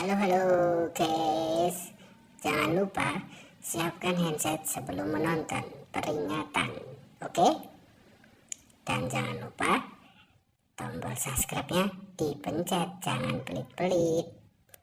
Halo guys, jangan lupa siapkan handset sebelum menonton peringatan, oke? Dan jangan lupa tombol subscribe-nya dipencet, jangan pelit-pelit.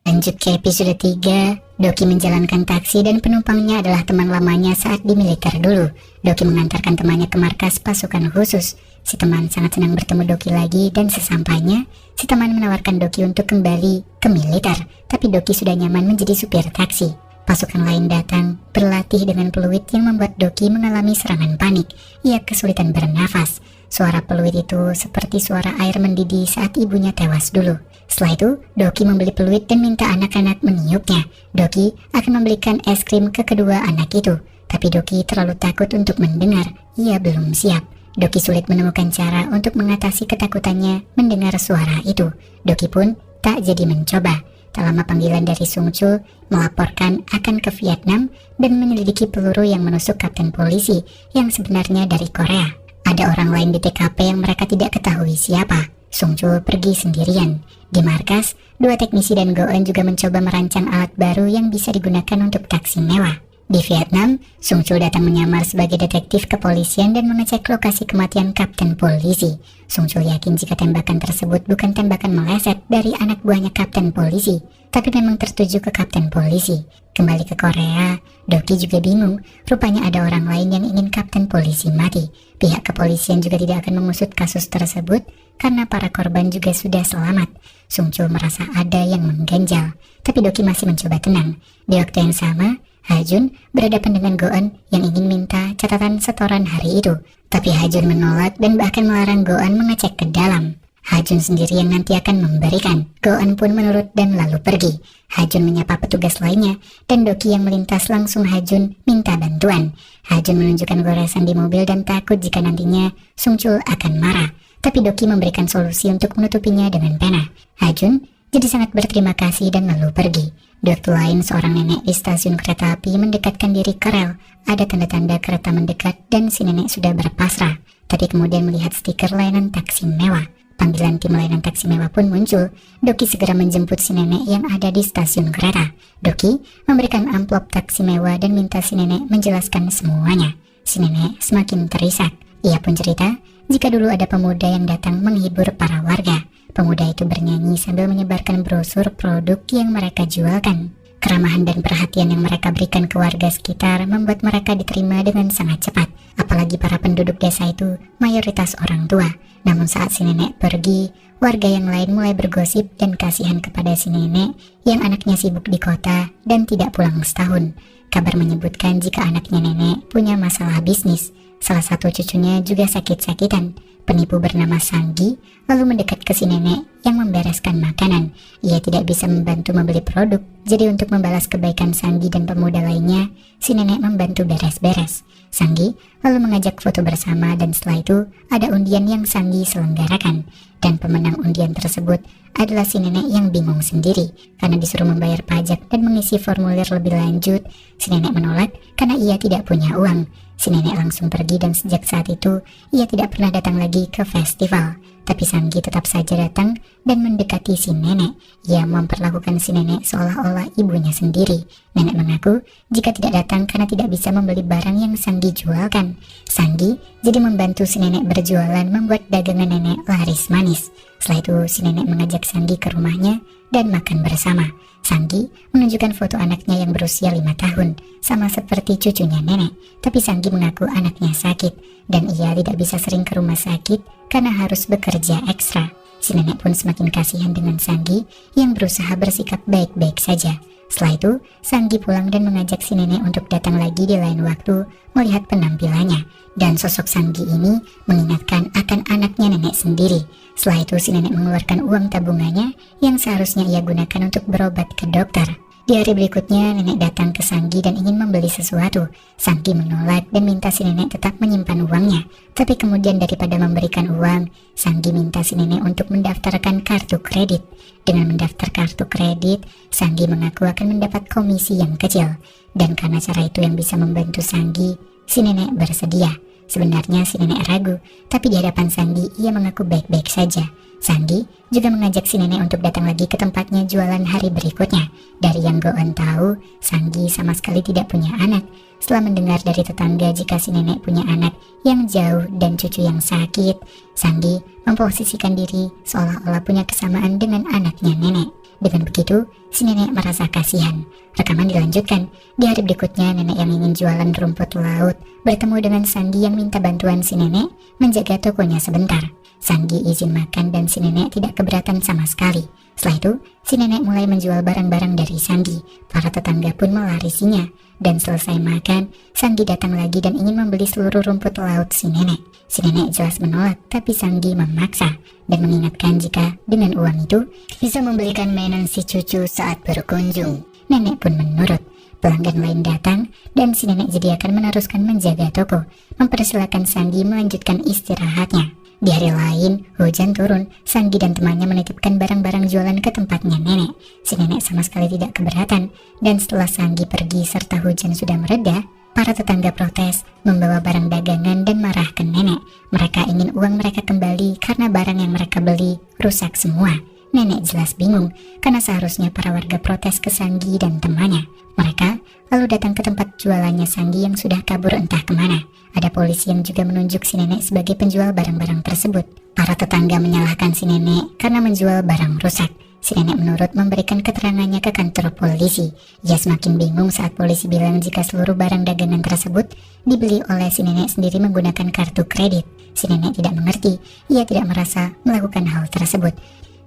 Lanjut ke episode 3, Doki menjalankan taksi dan penumpangnya adalah teman lamanya saat di militer dulu. Doki mengantarkan temannya ke markas pasukan khusus. Si teman sangat senang bertemu Doki lagi dan sesampainya, si teman menawarkan Doki untuk kembali ke militer. Tapi Doki sudah nyaman menjadi supir taksi. Pasukan lain datang, berlatih dengan peluit yang membuat Doki mengalami serangan panik. Ia kesulitan bernafas. Suara peluit itu seperti suara air mendidih saat ibunya tewas dulu. Setelah itu, Doki membeli peluit dan minta anak-anak meniupnya. Doki akan membelikan es krim ke kedua anak itu. Tapi Doki terlalu takut untuk mendengar. Ia belum siap. Doki sulit menemukan cara untuk mengatasi ketakutannya mendengar suara itu. Doki pun tak jadi mencoba. Tak lama panggilan dari Sung Chul melaporkan akan ke Vietnam dan menyelidiki peluru yang menusuk kapten polisi yang sebenarnya dari Korea. Ada orang lain di TKP yang mereka tidak ketahui siapa. Sung Chul pergi sendirian. Di markas, dua teknisi dan Go-eun juga mencoba merancang alat baru yang bisa digunakan untuk taksi mewah. Di Vietnam, Sung Chul datang menyamar sebagai detektif kepolisian dan mengecek lokasi kematian kapten polisi. Sung Chul yakin jika tembakan tersebut bukan tembakan meleset dari anak buahnya kapten polisi, tapi memang tertuju ke kapten polisi. Kembali ke Korea, Doki juga bingung. Rupanya ada orang lain yang ingin kapten polisi mati. Pihak kepolisian juga tidak akan mengusut kasus tersebut karena para korban juga sudah selamat. Sung Chul merasa ada yang mengganjal, tapi Doki masih mencoba tenang. Di waktu yang sama, Ha-jun berhadapan dengan Go-eun yang ingin minta catatan setoran hari itu. Tapi Ha-jun menolak dan bahkan melarang Go-eun mengecek ke dalam. Ha-jun sendiri yang nanti akan memberikan. Go-eun pun menurut dan lalu pergi. Ha-jun menyapa petugas lainnya dan Doki yang melintas langsung Ha-jun minta bantuan. Ha-jun menunjukkan goresan di mobil dan takut jika nantinya Sung Chul akan marah. Tapi Doki memberikan solusi untuk menutupinya dengan pena. Ha-jun jadi sangat berterima kasih dan lalu pergi. Di waktu lain, seorang nenek di stasiun kereta api mendekatkan diri ke rel. Ada tanda-tanda kereta mendekat dan si nenek sudah berpasrah. Tapi kemudian melihat stiker layanan taksi mewah. Panggilan tim layanan taksi mewah pun muncul. Doki segera menjemput si nenek yang ada di stasiun kereta. Doki memberikan amplop taksi mewah dan minta si nenek menjelaskan semuanya. Si nenek semakin terisak. Ia pun cerita jika dulu ada pemuda yang datang menghibur para warga. Pemuda itu bernyanyi sambil menyebarkan brosur produk yang mereka jualkan. Keramahan dan perhatian yang mereka berikan ke warga sekitar membuat mereka diterima dengan sangat cepat. Apalagi para penduduk desa itu mayoritas orang tua. Namun saat si nenek pergi, warga yang lain mulai bergosip dan kasihan kepada si nenek yang anaknya sibuk di kota dan tidak pulang setahun. Kabar menyebutkan jika anaknya nenek punya masalah bisnis. Salah satu cucunya juga sakit-sakitan. Penipu bernama Sanggi lalu mendekat ke si nenek yang membereskan makanan. Ia tidak bisa membantu membeli produk, jadi untuk membalas kebaikan Sanggi dan pemuda lainnya, si nenek membantu beres-beres. Sanggi lalu mengajak foto bersama dan setelah itu ada undian yang Sanggi selenggarakan. Dan pemenang undian tersebut adalah si nenek yang bingung sendiri karena disuruh membayar pajak dan mengisi formulir lebih lanjut. Si nenek menolak karena ia tidak punya uang. Si nenek langsung pergi dan sejak saat itu ia tidak pernah datang lagi ke festival. Tapi Sanggi tetap saja datang dan mendekati si nenek. Ia memperlakukan si nenek seolah-olah ibunya sendiri. Nenek mengaku jika tidak datang karena tidak bisa membeli barang yang Sanggi jualkan. Sanggi jadi membantu si nenek berjualan membuat dagangan nenek laris manis. Setelah itu si nenek mengajak Sanggi ke rumahnya dan makan bersama. Sanggi menunjukkan foto anaknya yang berusia 5 tahun, sama seperti cucunya nenek. Tapi Sanggi mengaku anaknya sakit, dan ia tidak bisa sering ke rumah sakit karena harus bekerja ekstra. Si nenek pun semakin kasihan dengan Sanggi yang berusaha bersikap baik-baik saja. Setelah itu, Sanggi pulang dan mengajak si nenek untuk datang lagi di lain waktu melihat penampilannya. Dan sosok Sanggi ini mengingatkan akan anaknya nenek sendiri. Setelah itu si nenek mengeluarkan uang tabungannya yang seharusnya ia gunakan untuk berobat ke dokter. Di hari berikutnya nenek datang ke Sanggi dan ingin membeli sesuatu. Sanggi menolak dan minta si nenek tetap menyimpan uangnya. Tapi kemudian daripada memberikan uang, Sanggi minta si nenek untuk mendaftarkan kartu kredit. Dengan mendaftar kartu kredit, Sanggi mengaku akan mendapat komisi yang kecil. Dan karena cara itu yang bisa membantu Sanggi, si nenek bersedia. Sebenarnya si nenek ragu, tapi di hadapan Sanggi ia mengaku baik-baik saja. Sanggi juga mengajak si nenek untuk datang lagi ke tempatnya jualan hari berikutnya. Dari yang Go-eun tahu, Sanggi sama sekali tidak punya anak. Setelah mendengar dari tetangga jika si nenek punya anak yang jauh dan cucu yang sakit, Sanggi memposisikan diri seolah-olah punya kesamaan dengan anaknya nenek. Dengan begitu, si nenek merasa kasihan. Rekaman dilanjutkan. Di hari berikutnya, nenek yang ingin jualan rumput laut bertemu dengan Sanggi yang minta bantuan si nenek menjaga tokonya sebentar. Sanggi izin makan dan si nenek tidak keberatan sama sekali. Setelah itu, si nenek mulai menjual barang-barang dari Sanggi. Para tetangga pun melarisinya. Dan selesai makan, Sanggi datang lagi dan ingin membeli seluruh rumput laut si nenek. Si nenek jelas menolak, tapi Sanggi memaksa dan mengingatkan jika dengan uang itu bisa membelikan mainan si cucu saat berkunjung. Nenek pun menurut. Pelanggan lain datang dan si nenek jadi akan meneruskan menjaga toko, mempersilahkan Sanggi melanjutkan istirahatnya. Di hari lain, hujan turun. Sanggi dan temannya menitipkan barang-barang jualan ke tempatnya nenek. Si nenek sama sekali tidak keberatan, dan setelah Sanggi pergi serta hujan sudah mereda, para tetangga protes, membawa barang dagangan dan marah ke nenek. Mereka ingin uang mereka kembali karena barang yang mereka beli rusak semua. Nenek jelas bingung, karena seharusnya para warga protes ke Sanggi dan temannya. Mereka lalu datang ke tempat jualannya Sanggi yang sudah kabur entah kemana. Ada polisi yang juga menunjuk si nenek sebagai penjual barang-barang tersebut. Para tetangga menyalahkan si nenek karena menjual barang rusak. Si nenek menurut memberikan keterangannya ke kantor polisi. Ia semakin bingung saat polisi bilang jika seluruh barang dagangan tersebut dibeli oleh si nenek sendiri menggunakan kartu kredit. Si nenek tidak mengerti, ia tidak merasa melakukan hal tersebut.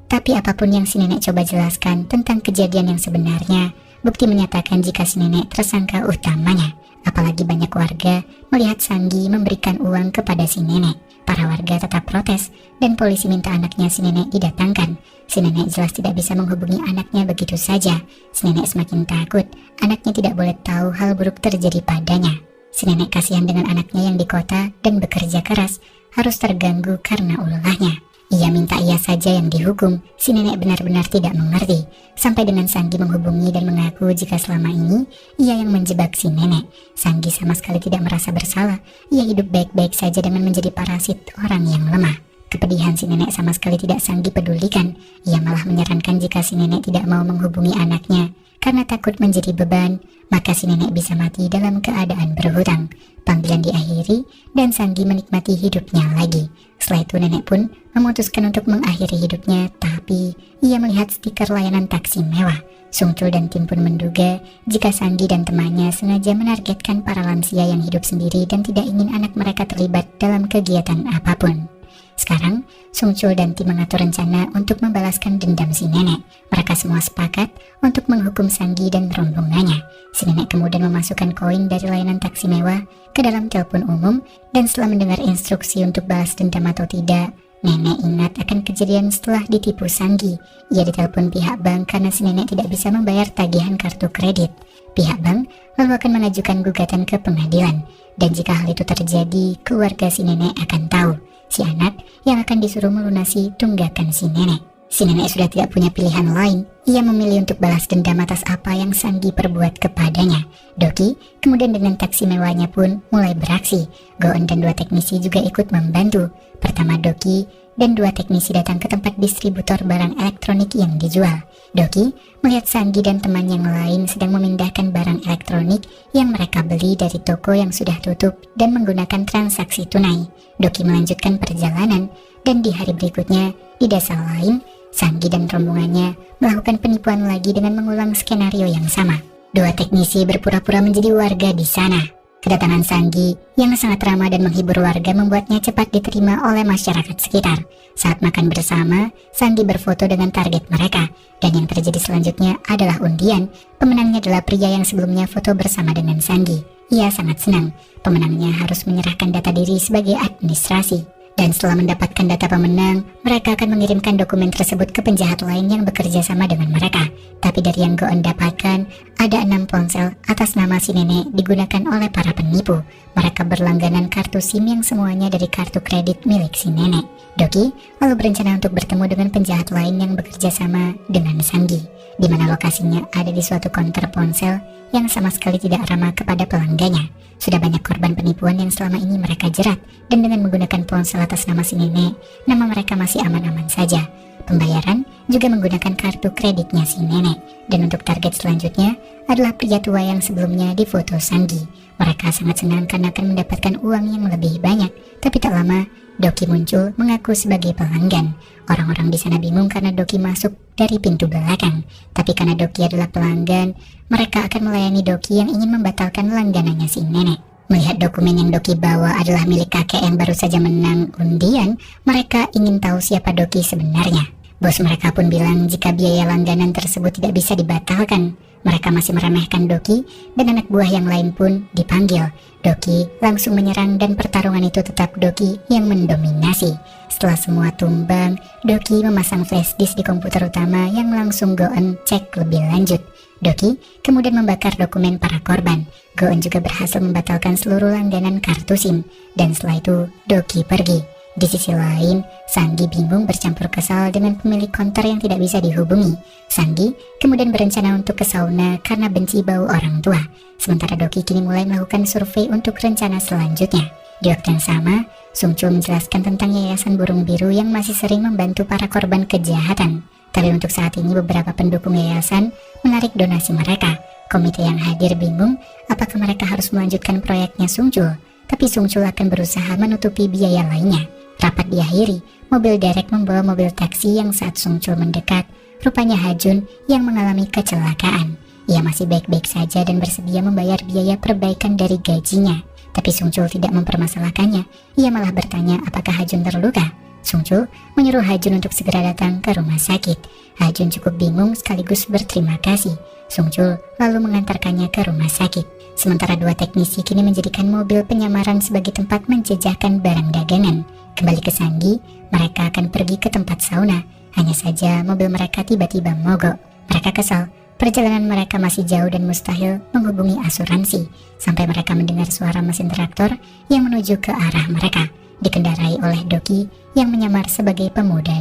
Tapi apapun yang si nenek coba jelaskan tentang kejadian yang sebenarnya, bukti menyatakan jika si nenek tersangka utamanya. Apalagi banyak warga melihat Sanggi memberikan uang kepada si nenek. Para warga tetap protes dan polisi minta anaknya si nenek didatangkan. Si nenek jelas tidak bisa menghubungi anaknya begitu saja. Si nenek semakin takut anaknya tidak boleh tahu hal buruk terjadi padanya. Si nenek kasihan dengan anaknya yang di kota dan bekerja keras harus terganggu karena ulahnya. Ia minta ia saja yang dihukum. Si nenek benar-benar tidak mengerti. Sampai dengan Sanggi menghubungi dan mengaku jika selama ini ia yang menjebak si nenek. Sanggi sama sekali tidak merasa bersalah. Ia hidup baik-baik saja dengan menjadi parasit orang yang lemah. Kepedihan si nenek sama sekali tidak Sanggi pedulikan. Ia malah menyarankan jika si nenek tidak mau menghubungi anaknya karena takut menjadi beban, maka si nenek bisa mati dalam keadaan berhutang. Panggilan diakhiri dan Sanggi menikmati hidupnya lagi. Setelah itu nenek pun memutuskan untuk mengakhiri hidupnya, tapi ia melihat stiker layanan taksi mewah. Sungcul dan tim pun menduga jika Sanggi dan temannya sengaja menargetkan para lansia yang hidup sendiri dan tidak ingin anak mereka terlibat dalam kegiatan apapun. Sekarang, Sungcul dan tim mengatur rencana untuk membalaskan dendam si nenek. Mereka semua sepakat untuk menghukum Sanggi dan rombongannya. Si nenek kemudian memasukkan koin dari layanan taksi mewah ke dalam telepon umum, dan setelah mendengar instruksi untuk balas dendam atau tidak, nenek ingat akan kejadian setelah ditipu Sanggi. Ia ditelepon pihak bank karena si nenek tidak bisa membayar tagihan kartu kredit. Pihak bank lalu akan mengajukan gugatan ke pengadilan, dan jika hal itu terjadi, keluarga si nenek akan tahu si anak yang akan disuruh melunasi tunggakan si nenek. Si nenek sudah tidak punya pilihan lain. Ia memilih untuk balas dendam atas apa yang Sanggi perbuat kepadanya. Doki kemudian dengan taksi mewahnya pun mulai beraksi. Go-eun dan 2 teknisi juga ikut membantu. Pertama Doki dan 2 teknisi datang ke tempat distributor barang elektronik yang dijual. Doki melihat Sanggi dan teman yang lain sedang memindahkan barang elektronik yang mereka beli dari toko yang sudah tutup dan menggunakan transaksi tunai. Doki melanjutkan perjalanan, dan di hari berikutnya di desa lain, Sanggi dan rombongannya melakukan penipuan lagi dengan mengulang skenario yang sama. 2 teknisi berpura-pura menjadi warga di sana. Kedatangan Sanggi yang sangat ramah dan menghibur warga membuatnya cepat diterima oleh masyarakat sekitar. Saat makan bersama, Sanggi berfoto dengan target mereka, dan yang terjadi selanjutnya adalah undian. Pemenangnya adalah pria yang sebelumnya foto bersama dengan Sanggi. Ia sangat senang. Pemenangnya harus menyerahkan data diri sebagai administrasi. Dan setelah mendapatkan data pemenang, mereka akan mengirimkan dokumen tersebut ke penjahat lain yang bekerja sama dengan mereka. Tapi dari yang Go-eun dapatkan, ada 6 ponsel atas nama si nenek digunakan oleh para penipu. Mereka berlangganan kartu SIM yang semuanya dari kartu kredit milik si nenek. Doki lalu berencana untuk bertemu dengan penjahat lain yang bekerja sama dengan Sanggi, di mana lokasinya ada di suatu konter ponsel yang sama sekali tidak ramah kepada pelanggannya. Sudah banyak korban penipuan yang selama ini mereka jerat, dan dengan menggunakan ponsel atas nama si nenek, nama mereka masih aman-aman saja. Pembayaran juga menggunakan kartu kreditnya si nenek, dan untuk target selanjutnya adalah pria tua yang sebelumnya difoto Sanggi. Mereka sangat senang karena akan mendapatkan uang yang lebih banyak, tapi tak lama Doki muncul mengaku sebagai pelanggan. Orang-orang di sana bingung karena Doki masuk dari pintu belakang, tapi karena Doki adalah pelanggan, mereka akan melayani Doki yang ingin membatalkan langganannya si nenek. Melihat dokumen yang Doki bawa adalah milik kakek yang baru saja menang undian, mereka ingin tahu siapa Doki sebenarnya. Bos mereka pun bilang jika biaya langganan tersebut tidak bisa dibatalkan. Mereka masih meremehkan Doki, dan anak buah yang lain pun dipanggil. Doki langsung menyerang dan pertarungan itu tetap Doki yang mendominasi. Setelah semua tumbang, Doki memasang flash disk di komputer utama yang langsung Go-eun cek lebih lanjut. Doki kemudian membakar dokumen para korban. Go-eun juga berhasil membatalkan seluruh langganan kartu SIM, dan setelah itu Doki pergi. Di sisi lain, Sanggi bingung bercampur kesal dengan pemilik konter yang tidak bisa dihubungi. Sanggi kemudian berencana untuk ke sauna karena benci bau orang tua. Sementara Doki kini mulai melakukan survei untuk rencana selanjutnya. Di waktu yang sama, Sungchul menjelaskan tentang yayasan burung biru yang masih sering membantu para korban kejahatan. Tapi untuk saat ini beberapa pendukung yayasan menarik donasi mereka. Komite yang hadir bingung apakah mereka harus melanjutkan proyeknya Sungchul. Tapi Sungchul akan berusaha menutupi biaya lainnya. Rapat diakhiri, mobil derek membawa mobil taksi yang saat Sungchul mendekat, rupanya Hajun yang mengalami kecelakaan. Ia masih baik-baik saja dan bersedia membayar biaya perbaikan dari gajinya. Tapi Sungchul tidak mempermasalahkannya. Ia malah bertanya apakah Hajun terluka. Sungchul menyuruh Hajun untuk segera datang ke rumah sakit. Hajun cukup bingung sekaligus berterima kasih. Sungchul lalu mengantarkannya ke rumah sakit. Sementara dua teknisi kini menjadikan mobil penyamaran sebagai tempat menjejahkan barang dagangan. Kembali ke Sanggi, mereka akan pergi ke tempat sauna. Hanya saja mobil mereka tiba-tiba mogok. Mereka kesal. Perjalanan mereka masih jauh dan mustahil menghubungi asuransi. Sampai mereka mendengar suara mesin traktor yang menuju ke arah mereka, dikendarai oleh Doki yang menyamar sebagai pemuda